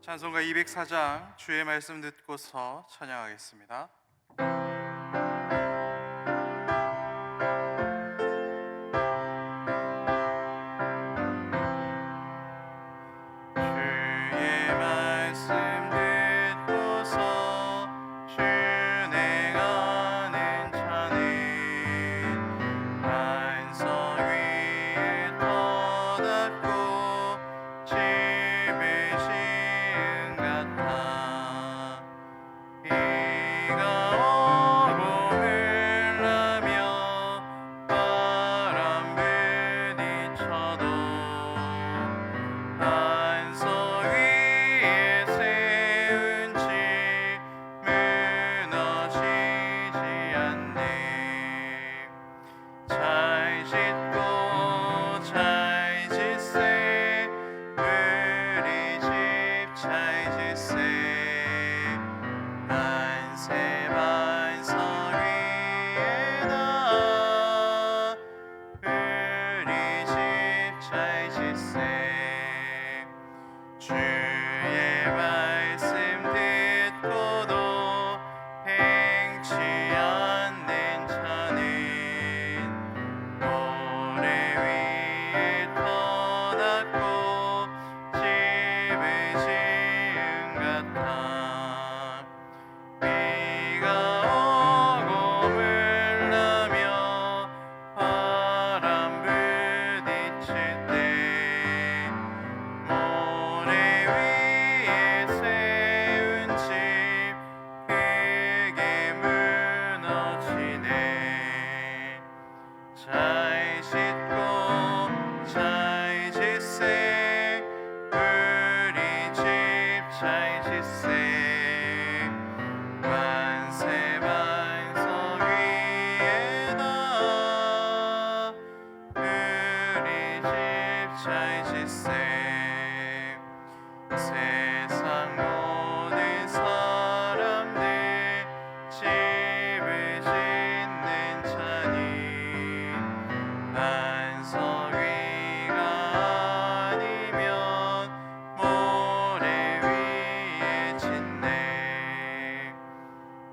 찬송가 204장 주의 말씀 듣고서 찬양하겠습니다. 주의 말씀 듣고서 준행하는 자는 반석 위에 터닫고 집을 지은 같아. 비가 오고 흘러며 바람 부딪혀도 반석 위에 세운 집 무너지지 않네. 잘 짓고 잘 짓세 우리 집 잘 짓세. 만세 반석 위에다 우리 집 잘 짓세. 주의 말씀 듣고도 행치 않는 자는 모래 위에 터닫고 집을 지은 같아. 비가 오고 물나며 바람 부딪힐 때 모래 위에 세운 집 크게 무너지네. 잘 짓고 잘 짓세 우리 집 잘 짓세. 만세 반석 위에다 우리 집 잘 짓세. 세상 모든 사람들 집을 짓는 자니 반석 위가 아니면 모래 위에 짓네.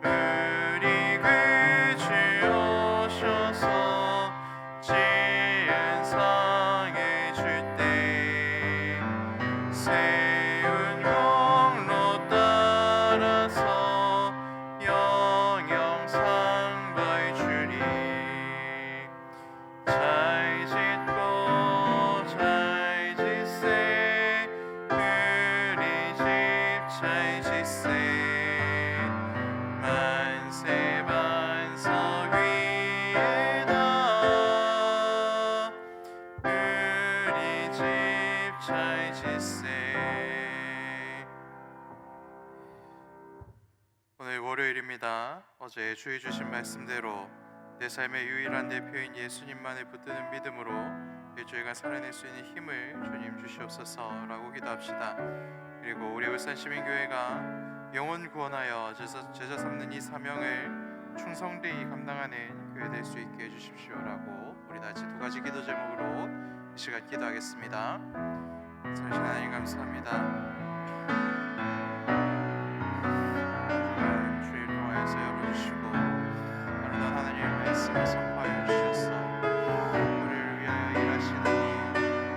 우리 구주 오셔서 지은 상을 줄 때 세운 공로 따라서 영영상 벌 주리. 잘 짓고 잘 짓세 우리 집 잘 짓세. 만세 반석 위에다 우리 집 잘 짓세. 오늘 월요일입니다. 어제 주의 주신 말씀대로 내 삶의 유일한 대표인 예수님만을 붙드는 믿음으로 일주일간 살아낼 수 있는 힘을 주님 주시옵소서라고 기도합시다. 그리고 우리 울산시민교회가 영혼 구원하여 제자 삼는 이 사명을 충성되이 감당하는 교회 될 수 있게 해주십시오라고 우리 다 같이 두 가지 기도 제목으로 이 시간 기도하겠습니다. 선하신 하나님 감사합니다. 주일 통하여서 열어주시고 아름다운 하나님의 말씀을 선포하여 주셔서 우리를 위하여 일하시는 이,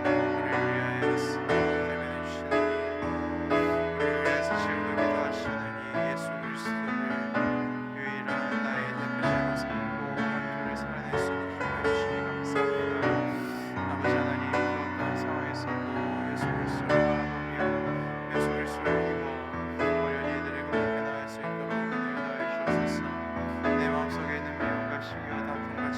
우리를 위하여 말씀을 대변해 주시는 이, 우리를 위해서 지금도 기도하시는 이 예수 그리스도를 유일한 나의 대표자로 삼고 한주를 살아낼 수 있는 힘을 주시니 감사합니다. 아버지 하나님, 어떤 상황에서도 예수 그리스도를 바라보며 예수 그리스도를 믿고 어려운 이들의 그렇게 나을 수 있도록 은혜를 다해 주옵소서. 내 마음속에 있는 미움과 시기와 다툼과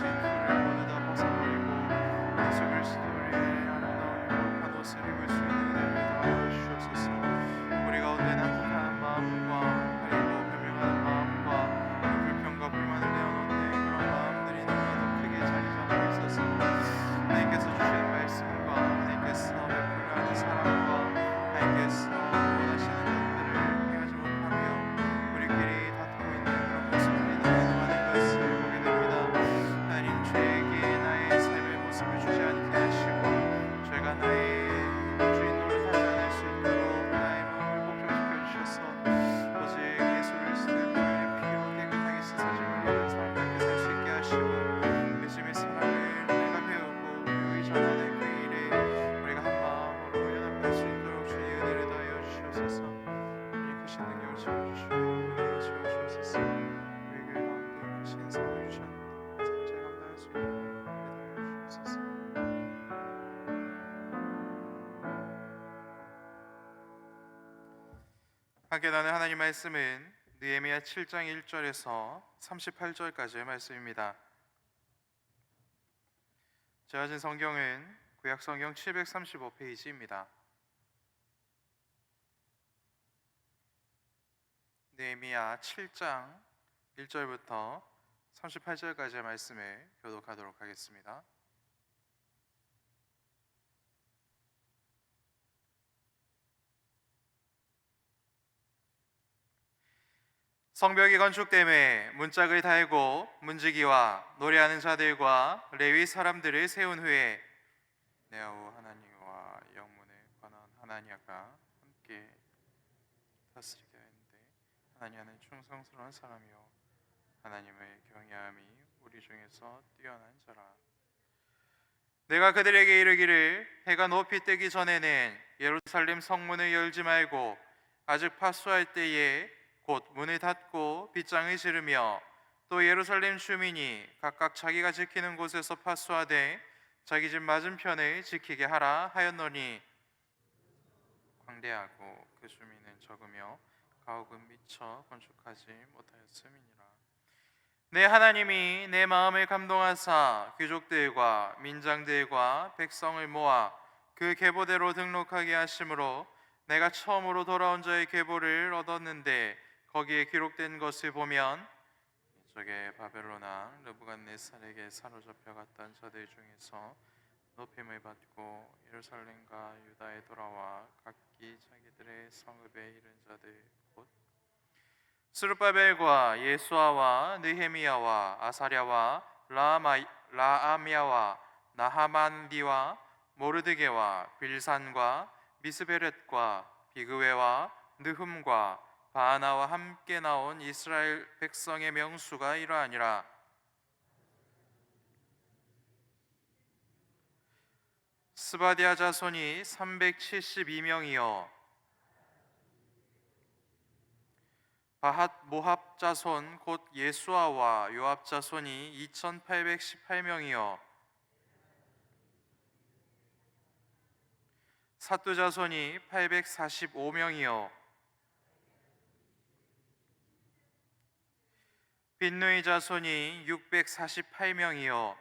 주옵소서. 우리 크신 능력을 채워주시고 은혜를 채워주옵소서. 우리 교회 가운데 크신 사랑을 주셨는데 잘 감당할 수 있도록 은혜 주옵소서. 함께 나눈 하나님 말씀은 느헤미야 7장 1절에서 38절까지의 말씀입니다. 제가 가진 성경은 구약 성경 735페이지입니다. 느헤미야 7장 1절부터 38절까지의 말씀을 교독하도록 하겠습니다. 성벽이 건축됨에 문짝을 달고 문지기와 노래하는 자들과 레위 사람들을 세운 후에 내아우 하나님과 영문에 관한 하나냐가 함께 다스리게 하였는데 하나냐는 충성스러운 사람이요 하나님을 경외함이 우리 중에서 뛰어난 자라. 내가 그들에게 이르기를 해가 높이 뜨기 전에는 예루살렘 성문을 열지 말고 아직 파수할 때에 곧 문을 닫고 빗장을 지르며 또 예루살렘 주민이 각각 자기가 지키는 곳에서 파수하되 자기 집 맞은편을 지키게 하라 하였노니 광대하고 그 주민은 적으며 가옥은 미처 건축하지 못하였음이니라. 내 하나님이 내 마음을 감동하사 귀족들과 민장들과 백성을 모아 그 계보대로 등록하게 하심으로 내가 처음으로 돌아온 자의 계보를 얻었는데 거기에 기록된 것을 보면 이쪽에 바벨론 왕 느부갓네살에게 사로잡혀 갔던 자들 중에서 높임을 받고 예루살렘과 유다에 돌아와 각기 자기들의 성읍에 이른 자들 곧 스룹바벨과 예수아와 느헤미야와 아사랴와 라아미야와 나하만디와 모르드게와 빌산과 미스베렛과 비그웨와 느흠과 바하나와 함께 나온 이스라엘 백성의 명수가 이러하니라. 스바디아 자손이 372명이요 바핫 모합 자손 곧 예수아와 요압 자손이 2818명이요 사뚜 자손이 845명이요 빈누이 자손이 648명이요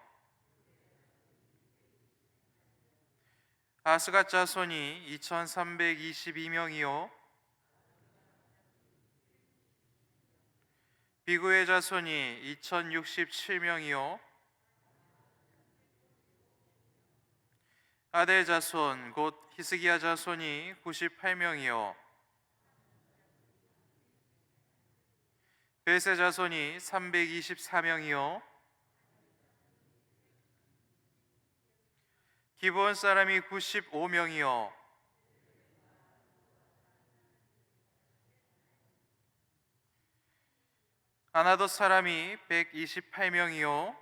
아스갓 자손이 2322명이요 비구의 자손이 2067명이요 아델 자손 곧 히스기야 자손이 98명이요 벨세 자손이 324명이요 기브온 사람이 95명이요 아나돗 사람이 128명이요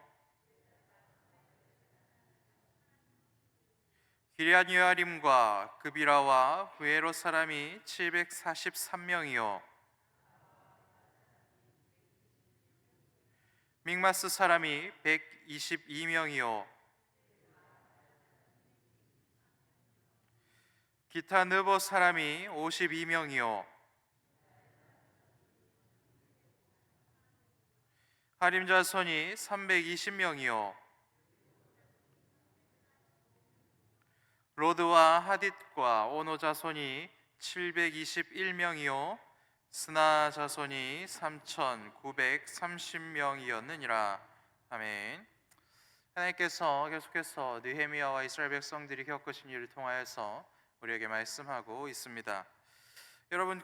기럇 여아림과 그비라와 부에롯 사람이 743명이요 믹마스 사람이 122명이요 기타 느보 사람이 52명이요 하림 자손이 320명이요 로드와 하딧과 오노 자손이 721명이요 스나 자손이 3930명이었느니라. 아멘. 하나님께서 계속해서 느헤미야와 이스라엘 백성들이 겪으신 일을 통하여서 우리에게 말씀하고 있습니다. 여러분,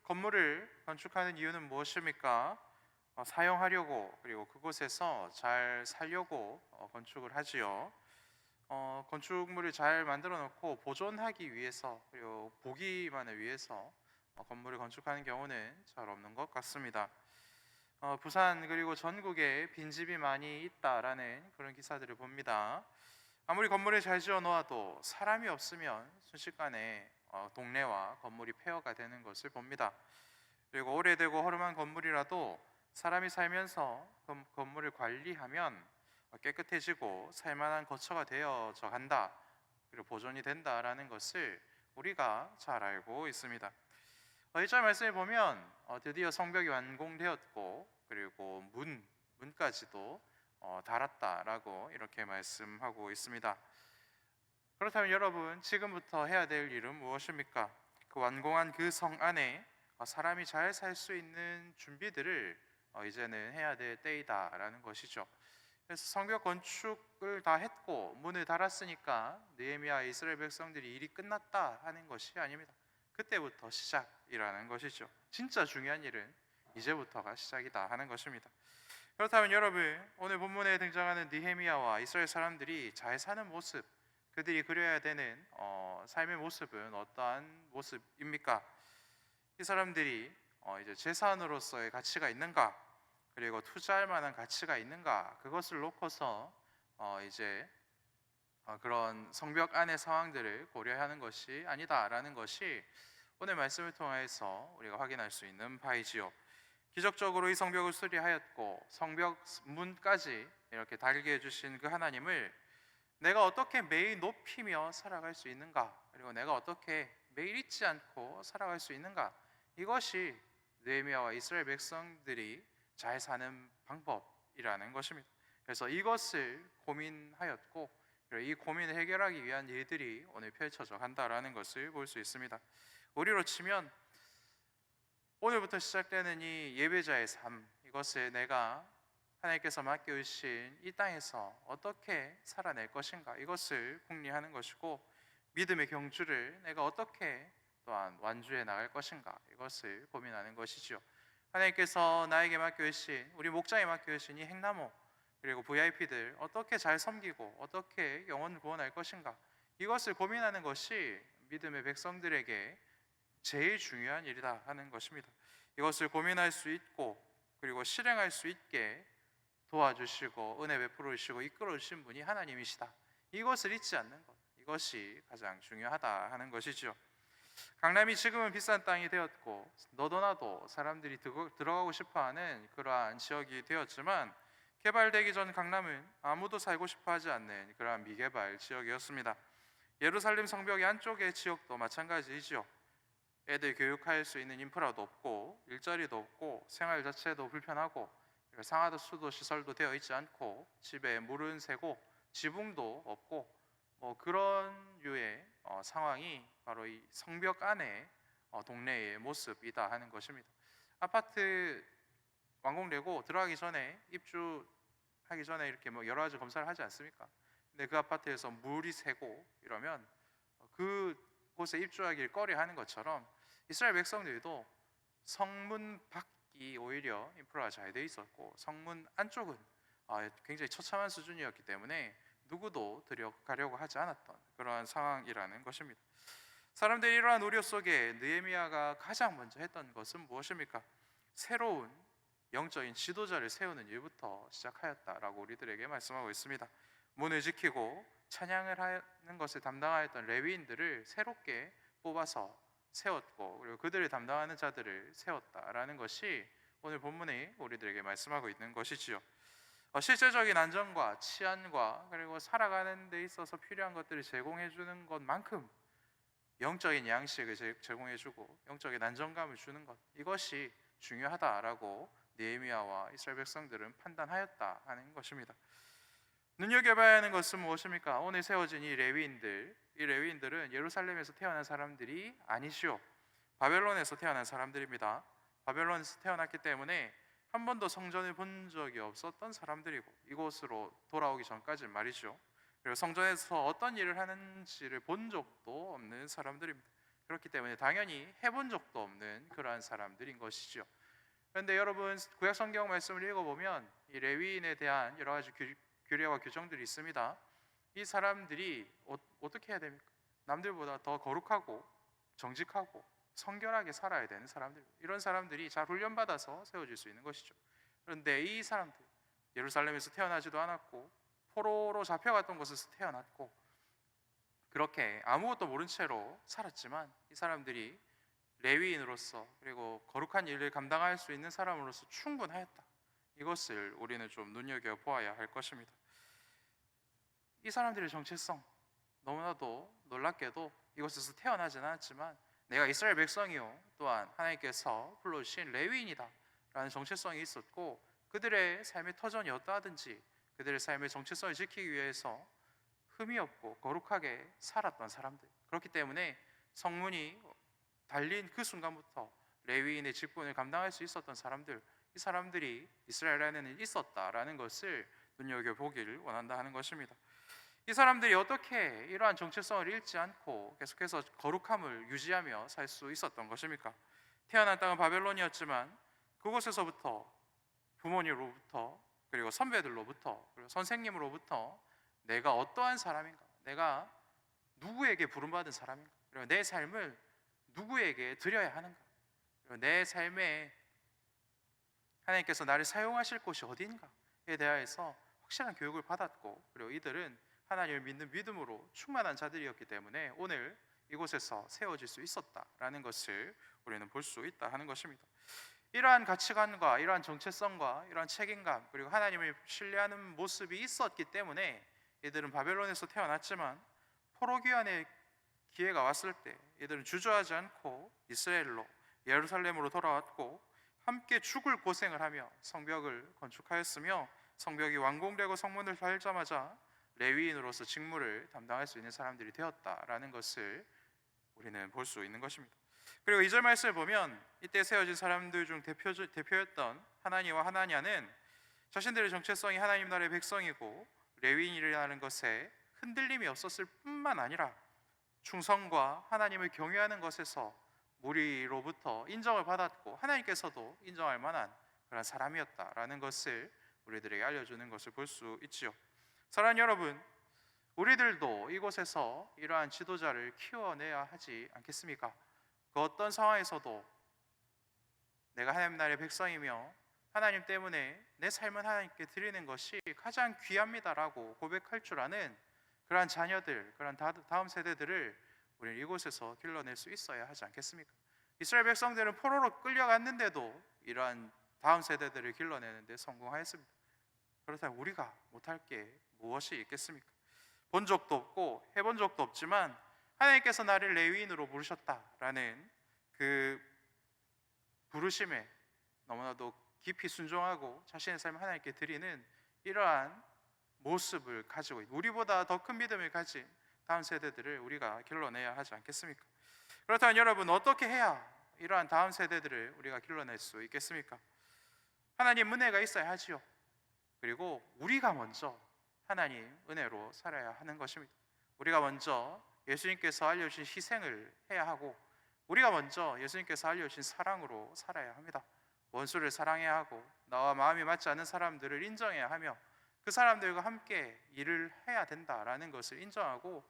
건물을 건축하는 이유는 무엇입니까? 사용하려고, 그리고 그곳에서 잘 살려고 건축을 하지요. 건축물을 잘 만들어 놓고 보존하기 위해서, 그리고 보기만을 위해서 건물을 건축하는 경우는 잘 없는 것 같습니다. 부산 그리고 전국에 빈집이 많이 있다라는 그런 기사들을 봅니다. 아무리 건물을 잘 지어 놓아도 사람이 없으면 순식간에 동네와 건물이 폐허가 되는 것을 봅니다. 그리고 오래되고 허름한 건물이라도 사람이 살면서 건물을 관리하면 깨끗해지고 살만한 거처가 되어져 간다, 그리고 보존이 된다라는 것을 우리가 잘 알고 있습니다. 1절 말씀에 보면 드디어 성벽이 완공되었고 그리고 문까지도 달았다라고 이렇게 말씀하고 있습니다. 그렇다면 여러분, 지금부터 해야 될 일은 무엇입니까? 그 완공한 그 성 안에 사람이 잘 살 수 있는 준비들을 이제는 해야 될 때이다라는 것이죠. 그래서 성벽 건축을 다 했고 문을 달았으니까 느헤미야 이스라엘 백성들이 일이 끝났다 하는 것이 아닙니다. 그때부터 시작이라는 것이죠. 진짜 중요한 일은 이제부터가 시작이다 하는 것입니다. 그렇다면 여러분, 오늘 본문에 등장하는 느헤미야와 이스라엘 사람들이 잘 사는 모습, 그들이 그려야 되는 삶의 모습은 어떠한 모습입니까? 이 사람들이 이제 재산으로서의 가치가 있는가, 그리고 투자할 만한 가치가 있는가, 그것을 놓고서 이제 그런 성벽 안의 상황들을 고려하는 것이 아니다라는 것이 오늘 말씀을 통해서 우리가 확인할 수 있는 바이지요. 기적적으로 이 성벽을 수리하였고 성벽 문까지 이렇게 달게 해주신 그 하나님을 내가 어떻게 매일 높이며 살아갈 수 있는가, 그리고 내가 어떻게 매일 잊지 않고 살아갈 수 있는가, 이것이 느헤미야와 이스라엘 백성들이 잘 사는 방법이라는 것입니다. 그래서 이것을 고민하였고 이 고민을 해결하기 위한 일들이 오늘 펼쳐져 간다라는 것을 볼 수 있습니다. 우리로 치면 오늘부터 시작되는 이 예배자의 삶, 이것을 내가 하나님께서 맡겨주신 이 땅에서 어떻게 살아낼 것인가, 이것을 궁리하는 것이고, 믿음의 경주를 내가 어떻게 또한 완주해 나갈 것인가, 이것을 고민하는 것이죠. 하나님께서 나에게 맡겨주신, 우리 목장에 맡겨주신 이 행나무, 그리고 VIP들 어떻게 잘 섬기고 어떻게 영혼을 구원할 것인가, 이것을 고민하는 것이 믿음의 백성들에게 제일 중요한 일이다 하는 것입니다. 이것을 고민할 수 있고 그리고 실행할 수 있게 도와주시고 은혜 베풀어 주시고 이끌어 주신 분이 하나님이시다, 이것을 잊지 않는 것, 이것이 가장 중요하다 하는 것이죠. 강남이 지금은 비싼 땅이 되었고 너도 나도 사람들이 들어가고 싶어하는 그러한 지역이 되었지만, 개발되기 전 강남은 아무도 살고 싶어하지 않는 그러한 미개발 지역이었습니다. 예루살렘 성벽의 안쪽의 지역도 마찬가지이죠. 애들 교육할 수 있는 인프라도 없고 일자리도 없고 생활 자체도 불편하고 상하도 수도 시설도 되어 있지 않고 집에 물은 새고 지붕도 없고 그런 류의 상황이 바로 이 성벽 안의 동네의 모습이다 하는 것입니다. 아파트 완공되고 들어가기 전에 입주하기 전에 이렇게 여러 가지 검사를 하지 않습니까? 근데 그 아파트에서 물이 새고 이러면 그곳에 입주하길 꺼려하는 것처럼 이스라엘 백성들도 성문 밖이 오히려 인프라가 잘 돼 있었고 성문 안쪽은 굉장히 처참한 수준이었기 때문에 누구도 들어가려고 하지 않았던 그러한 상황이라는 것입니다. 사람들이 이러한 우려 속에 느헤미야가 가장 먼저 했던 것은 무엇입니까? 새로운 영적인 지도자를 세우는 일부터 시작하였다라고 우리들에게 말씀하고 있습니다. 문을 지키고 찬양을 하는 것을 담당하였던 레위인들을 새롭게 뽑아서 세웠고 그리고 그들을 담당하는 자들을 세웠다라는 것이 오늘 본문에 우리들에게 말씀하고 있는 것이지요. 실제적인 안전과 치안과 그리고 살아가는 데 있어서 필요한 것들을 제공해 주는 것만큼 영적인 양식을 제공해주고 영적인 안정감을 주는 것, 이것이 중요하다라고 느헤미야와 이스라엘 백성들은 판단하였다 하는 것입니다. 눈여겨봐야 하는 것은 무엇입니까? 오늘 세워진 이 레위인들은 예루살렘에서 태어난 사람들이 아니시오. 바벨론에서 태어난 사람들입니다. 바벨론에서 태어났기 때문에 한 번도 성전을 본 적이 없었던 사람들이고 이곳으로 돌아오기 전까지 말이죠. 그리고 성전에서 어떤 일을 하는지를 본 적도 없는 사람들입니다. 그렇기 때문에 당연히 해본 적도 없는 그러한 사람들인 것이죠. 그런데 여러분, 구약 성경 말씀을 읽어보면 이 레위인에 대한 여러 가지 규례와 규정들이 있습니다. 이 사람들이 어떻게 해야 됩니까? 남들보다 더 거룩하고 정직하고 성결하게 살아야 되는 사람들, 이런 사람들이 잘 훈련받아서 세워질 수 있는 것이죠. 그런데 이 사람들, 예루살렘에서 태어나지도 않았고 포로로 잡혀갔던 곳에서 태어났고 그렇게 아무것도 모른 채로 살았지만 이 사람들이 레위인으로서 그리고 거룩한 일을 감당할 수 있는 사람으로서 충분하였다. 이것을 우리는 좀 눈여겨 보아야 할 것입니다. 이 사람들의 정체성, 너무나도 놀랍게도 이곳에서 태어나진 않았지만 내가 이스라엘 백성이요 또한 하나님께서 불러주신 레위인이다 라는 정체성이 있었고, 그들의 삶의 터전이 어떠하든지 그들의 삶의 정체성을 지키기 위해서 흠이 없고 거룩하게 살았던 사람들, 그렇기 때문에 성문이 달린 그 순간부터 레위인의 직분을 감당할 수 있었던 사람들, 이 사람들이 이스라엘 안에는 있었다라는 것을 눈여겨보기를 원한다 하는 것입니다. 이 사람들이 어떻게 이러한 정체성을 잃지 않고 계속해서 거룩함을 유지하며 살 수 있었던 것입니까? 태어난 땅은 바벨론이었지만 그곳에서부터 부모님으로부터 그리고 선배들로부터 그리고 선생님으로부터 내가 어떠한 사람인가, 내가 누구에게 부름받은 사람인가, 그리고 내 삶을 누구에게 드려야 하는가, 그리고 내 삶에 하나님께서 나를 사용하실 곳이 어디인가에 대하여서 확실한 교육을 받았고, 그리고 이들은 하나님을 믿는 믿음으로 충만한 자들이었기 때문에 오늘 이곳에서 세워질 수 있었다라는 것을 우리는 볼 수 있다 하는 것입니다. 이러한 가치관과 이러한 정체성과 이러한 책임감 그리고 하나님을 신뢰하는 모습이 있었기 때문에 이들은 바벨론에서 태어났지만 포로기환의 기회가 왔을 때 이들은 주저하지 않고 이스라엘로 예루살렘으로 돌아왔고 함께 죽을 고생을 하며 성벽을 건축하였으며, 성벽이 완공되고 성문을 달자마자 레위인으로서 직무를 담당할 수 있는 사람들이 되었다라는 것을 우리는 볼 수 있는 것입니다. 그리고 2절 말씀을 보면 이때 세워진 사람들 중 대표였던 하나니와 하나냐는 자신들의 정체성이 하나님 나라의 백성이고 레위인이라는 것에 흔들림이 없었을 뿐만 아니라 충성과 하나님을 경외하는 것에서 무리로부터 인정을 받았고 하나님께서도 인정할 만한 그런 사람이었다라는 것을 우리들에게 알려주는 것을 볼 수 있지요. 사랑하는 여러분, 우리들도 이곳에서 이러한 지도자를 키워내야 하지 않겠습니까? 그 어떤 상황에서도 내가 하나님 나라의 백성이며 하나님 때문에 내 삶은 하나님께 드리는 것이 가장 귀합니다라고 고백할 줄 아는 그러한 자녀들, 그러한 다음 세대들을 우리는 이곳에서 길러낼 수 있어야 하지 않겠습니까? 이스라엘 백성들은 포로로 끌려갔는데도 이러한 다음 세대들을 길러내는데 성공하였습니다. 그렇다면 우리가 못할 게 무엇이 있겠습니까? 본 적도 없고 해본 적도 없지만 하나님께서 나를 레위인으로 부르셨다라는 그 부르심에 너무나도 깊이 순종하고 자신의 삶을 하나님께 드리는 이러한 모습을 가지고 있는, 우리보다 더 큰 믿음을 가진 다음 세대들을 우리가 길러내야 하지 않겠습니까? 그렇다면 여러분, 어떻게 해야 이러한 다음 세대들을 우리가 길러낼 수 있겠습니까? 하나님 은혜가 있어야 하지요. 그리고 우리가 먼저 하나님 은혜로 살아야 하는 것입니다. 우리가 먼저 예수님께서 알려주신 희생을 해야 하고 우리가 먼저 예수님께서 알려주신 사랑으로 살아야 합니다. 원수를 사랑해야 하고 나와 마음이 맞지 않는 사람들을 인정해야 하며 그 사람들과 함께 일을 해야 된다라는 것을 인정하고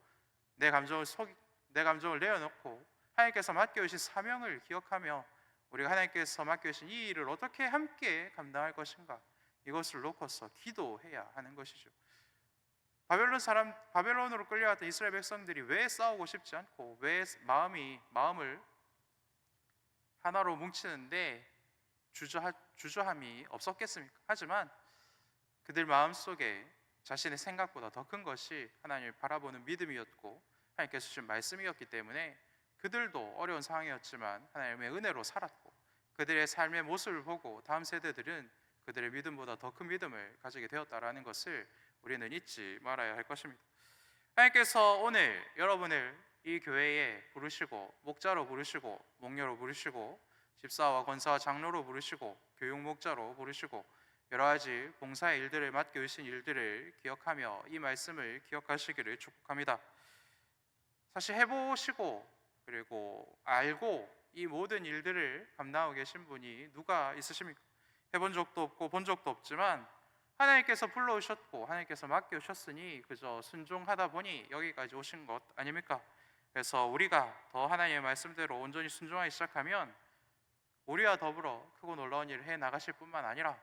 내 감정을 내어놓고 하나님께서 맡겨주신 사명을 기억하며 우리가 하나님께서 맡겨주신 이 일을 어떻게 함께 감당할 것인가, 이것을 놓고서 기도해야 하는 것이죠. 바벨론으로 끌려갔던 이스라엘 백성들이 왜 싸우고 싶지 않고 왜 마음을 하나로 뭉치는데 주저함이 없었겠습니까? 하지만 그들 마음속에 자신의 생각보다 더 큰 것이 하나님을 바라보는 믿음이었고 하나님께서 주신 말씀이었기 때문에 그들도 어려운 상황이었지만 하나님의 은혜로 살았고 그들의 삶의 모습을 보고 다음 세대들은 그들의 믿음보다 더 큰 믿음을 가지게 되었다라는 것을 우리는 잊지 말아야 할 것입니다. 하나님께서 오늘 여러분을 이 교회에 부르시고 목자로 부르시고 목녀로 부르시고 집사와 권사와 장로로 부르시고 교육 목자로 부르시고 여러 가지 봉사의 일들을 맡겨주신 일들을 기억하며 이 말씀을 기억하시기를 축복합니다. 사실 해보시고 그리고 알고 이 모든 일들을 감당하고 계신 분이 누가 있으십니까? 해본 적도 없고 본 적도 없지만 하나님께서 불러오셨고 하나님께서 맡겨주셨으니 그저 순종하다 보니 여기까지 오신 것 아닙니까? 그래서 우리가 더 하나님의 말씀대로 온전히 순종하기 시작하면 우리와 더불어 크고 놀라운 일을 해 나가실 뿐만 아니라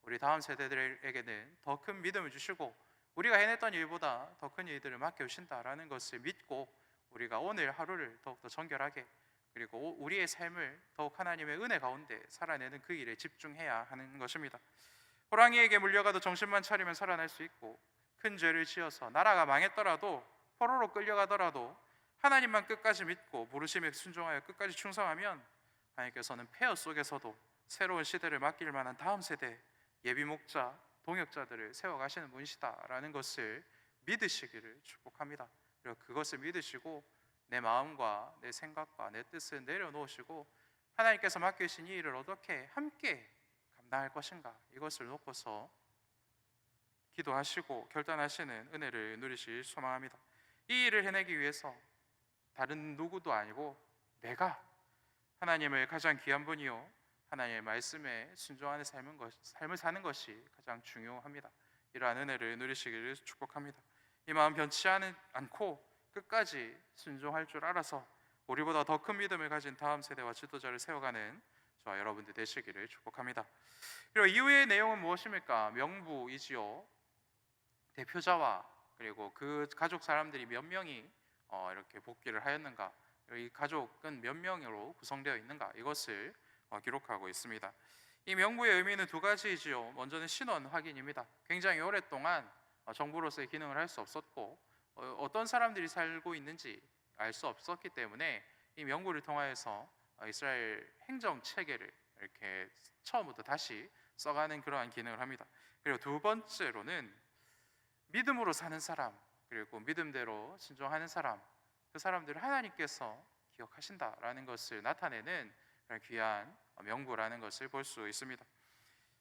우리 다음 세대들에게는 더 큰 믿음을 주시고 우리가 해냈던 일보다 더 큰 일들을 맡겨주신다라는 것을 믿고 우리가 오늘 하루를 더욱더 정결하게 그리고 우리의 삶을 더욱 하나님의 은혜 가운데 살아내는 그 일에 집중해야 하는 것입니다. 호랑이에게 물려가도 정신만 차리면 살아날 수 있고, 큰 죄를 지어서 나라가 망했더라도, 포로로 끌려가더라도 하나님만 끝까지 믿고 부르심에 순종하여 끝까지 충성하면 하나님께서는 폐허 속에서도 새로운 시대를 맡길 만한 다음 세대 예비 목자, 동역자들을 세워가시는 분이시다라는 것을 믿으시기를 축복합니다. 그리고 그것을 믿으시고 내 마음과 내 생각과 내 뜻을 내려놓으시고 하나님께서 맡기신 이 일을 어떻게 함께 감당할 것인가, 이것을 놓고서 기도하시고 결단하시는 은혜를 누리실 소망합니다. 이 일을 해내기 위해서 다른 누구도 아니고 내가 하나님을 가장 귀한 분이요 하나님의 말씀에 순종하는 삶을 사는 것이 가장 중요합니다. 이러한 은혜를 누리시기를 축복합니다. 이 마음 변치 않고 끝까지 순종할 줄 알아서 우리보다 더 큰 믿음을 가진 다음 세대와 지도자를 세워가는 저와 여러분들 되시기를 축복합니다. 그리고 이후의 내용은 무엇입니까? 명부이지요. 대표자와 그리고 그 가족 사람들이 몇 명이 이렇게 복귀를 하였는가, 이 가족은 몇 명으로 구성되어 있는가, 이것을 기록하고 있습니다. 이 명부의 의미는 두 가지이지요. 먼저는 신원 확인입니다. 굉장히 오랫동안 정부로서의 기능을 할 수 없었고 어떤 사람들이 살고 있는지 알 수 없었기 때문에 이 명부를 통하여서 이스라엘 행정 체계를 이렇게 처음부터 다시 써가는 그러한 기능을 합니다. 그리고 두 번째로는 믿음으로 사는 사람, 그리고 믿음대로 순종하는 사람, 그 사람들을 하나님께서 기억하신다라는 것을 나타내는 귀한 명부라는 것을 볼 수 있습니다.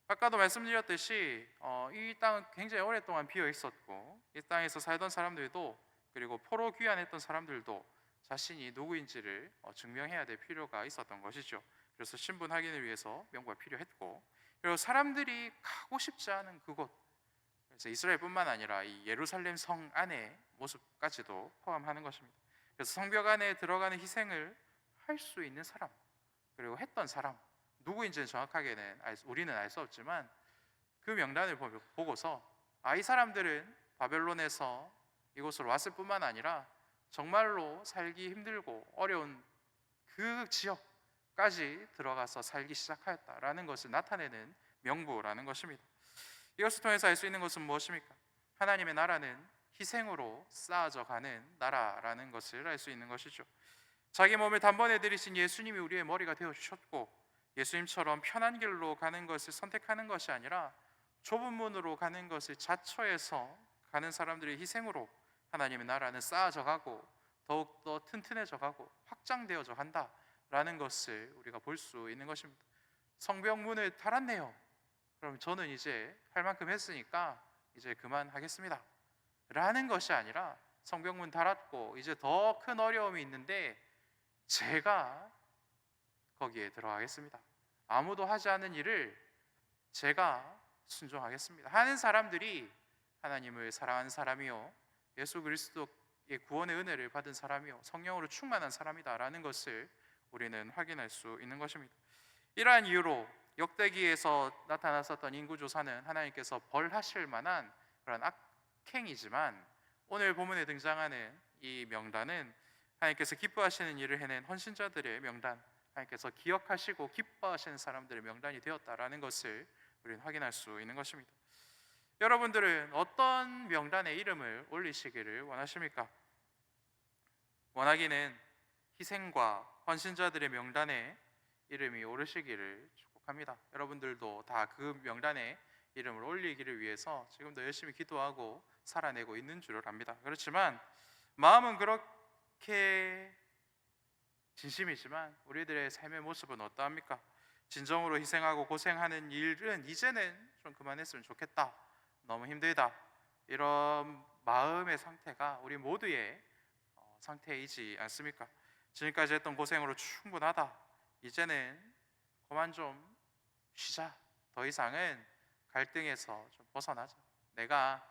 아까도 말씀드렸듯이 이 땅은 굉장히 오랫동안 비어 있었고 이 땅에서 살던 사람들도, 그리고 포로 귀환했던 사람들도 자신이 누구인지를 증명해야 될 필요가 있었던 것이죠. 그래서 신분 확인을 위해서 명부가 필요했고, 그리고 사람들이 가고 싶지 않은 그곳, 그래서 이스라엘뿐만 아니라 이 예루살렘 성 안의 모습까지도 포함하는 것입니다. 그래서 성벽 안에 들어가는 희생을 할 수 있는 사람, 그리고 했던 사람, 누구인지는 정확하게는 우리는 알 수 없지만 그 명단을 보고서 이 사람들은 바벨론에서 이곳으로 왔을 뿐만 아니라 정말로 살기 힘들고 어려운 그 지역까지 들어가서 살기 시작하였다라는 것을 나타내는 명부라는 것입니다. 이것을 통해서 알 수 있는 것은 무엇입니까? 하나님의 나라는 희생으로 쌓아져 가는 나라라는 것을 알 수 있는 것이죠. 자기 몸을 단번에 들이신 예수님이 우리의 머리가 되어주셨고, 예수님처럼 편한 길로 가는 것을 선택하는 것이 아니라 좁은 문으로 가는 것을 자처해서 가는 사람들의 희생으로 하나님의 나라는 쌓아져 가고 더욱더 튼튼해져 가고 확장되어져 간다라는 것을 우리가 볼 수 있는 것입니다. 성벽 문을 달았네요. 그럼 저는 이제 할 만큼 했으니까 이제 그만하겠습니다 라는 것이 아니라, 성벽 문 달았고 이제 더 큰 어려움이 있는데 제가 거기에 들어가겠습니다. 아무도 하지 않은 일을 제가 순종하겠습니다 하는 사람들이 하나님을 사랑하는 사람이요 예수 그리스도의 구원의 은혜를 받은 사람이요 성령으로 충만한 사람이다라는 것을 우리는 확인할 수 있는 것입니다. 이러한 이유로 역대기에서 나타났었던 인구조사는 하나님께서 벌하실 만한 그런 악행이지만, 오늘 본문에 등장하는 이 명단은 하나님께서 기뻐하시는 일을 해낸 헌신자들의 명단, 하나님께서 기억하시고 기뻐하시는 사람들의 명단이 되었다라는 것을 우리는 확인할 수 있는 것입니다. 여러분들은 어떤 명단에 이름을 올리시기를 원하십니까? 원하기는 희생과 헌신자들의 명단에 이름이 오르시기를 축복합니다. 여러분들도 다 그 명단에 이름을 올리기를 위해서 지금도 열심히 기도하고 살아내고 있는 줄을 압니다. 그렇지만 마음은 그렇게 진심이지만 우리들의 삶의 모습은 어떠합니까? 진정으로 희생하고 고생하는 일은 이제는 좀 그만했으면 좋겠다, 너무 힘들다, 이런 마음의 상태가 우리 모두의 상태이지 않습니까? 지금까지 했던 고생으로 충분하다, 이제는 그만 좀 쉬자, 더 이상은 갈등에서 좀 벗어나자, 내가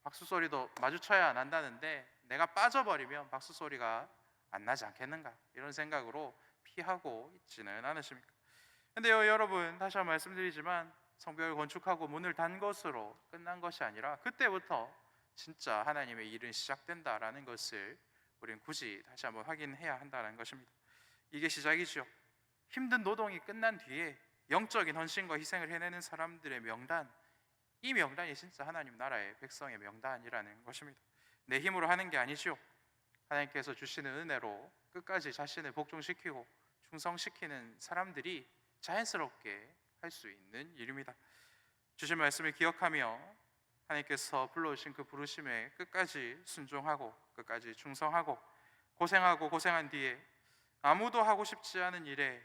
박수 소리도 마주쳐야 안 한다는데 내가 빠져버리면 박수 소리가 안 나지 않겠는가, 이런 생각으로 피하고 있지는 않으십니까? 근데요 여러분, 다시 한번 말씀드리지만 성벽을 건축하고 문을 단 것으로 끝난 것이 아니라 그때부터 진짜 하나님의 일은 시작된다라는 것을 우리는 굳이 다시 한번 확인해야 한다는 것입니다. 이게 시작이죠. 힘든 노동이 끝난 뒤에 영적인 헌신과 희생을 해내는 사람들의 명단, 이 명단이 진짜 하나님 나라의 백성의 명단이라는 것입니다. 내 힘으로 하는 게 아니죠. 하나님께서 주시는 은혜로 끝까지 자신을 복종시키고 충성시키는 사람들이 자연스럽게 할 수 있는 일입니다. 주신 말씀을 기억하며 하나님께서 불러오신 그 부르심에 끝까지 순종하고 끝까지 충성하고 고생하고 고생한 뒤에 아무도 하고 싶지 않은 일에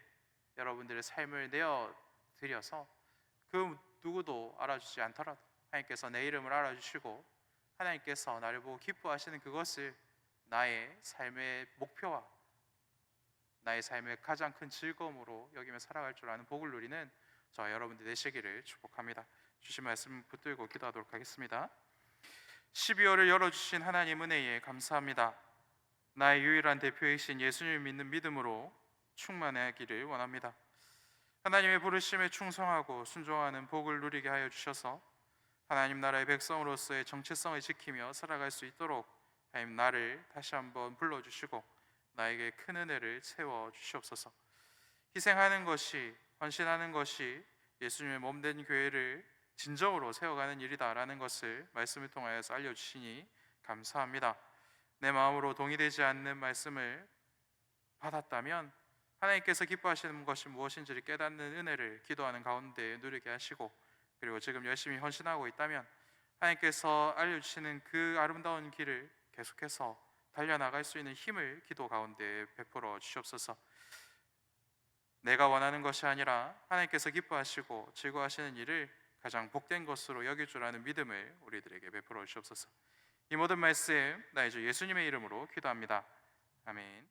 여러분들의 삶을 내어 드려서 그 누구도 알아주지 않더라도 하나님께서 내 이름을 알아주시고 하나님께서 나를 보고 기뻐하시는 그것을 나의 삶의 목표와 나의 삶의 가장 큰 즐거움으로 여기며 살아갈 줄 아는 복을 누리는 저와 여러분들 되시기를 축복합니다. 주신 말씀 붙들고 기도하도록 하겠습니다. 12월을 열어주신 하나님 은혜에 감사합니다. 나의 유일한 대표이신 예수님을 믿는 믿음으로 충만하기를 원합니다. 하나님의 부르심에 충성하고 순종하는 복을 누리게 하여 주셔서 하나님 나라의 백성으로서의 정체성을 지키며 살아갈 수 있도록 하나님 나를 다시 한번 불러주시고 나에게 큰 은혜를 채워 주시옵소서. 희생하는 것이, 헌신하는 것이 예수님의 몸된 교회를 진정으로 세워가는 일이다라는 것을 말씀을 통하여서 알려주시니 감사합니다. 내 마음으로 동의되지 않는 말씀을 받았다면 하나님께서 기뻐하시는 것이 무엇인지를 깨닫는 은혜를 기도하는 가운데 누리게 하시고, 그리고 지금 열심히 헌신하고 있다면 하나님께서 알려주시는 그 아름다운 길을 계속해서 달려나갈 수 있는 힘을 기도 가운데 베풀어 주시옵소서. 내가 원하는 것이 아니라 하나님께서 기뻐하시고 즐거워하시는 일을 가장 복된 것으로 여겨주라는 믿음을 우리들에게 베풀어 주시옵소서. 이 모든 말씀 나의 주 예수님의 이름으로 기도합니다. 아멘.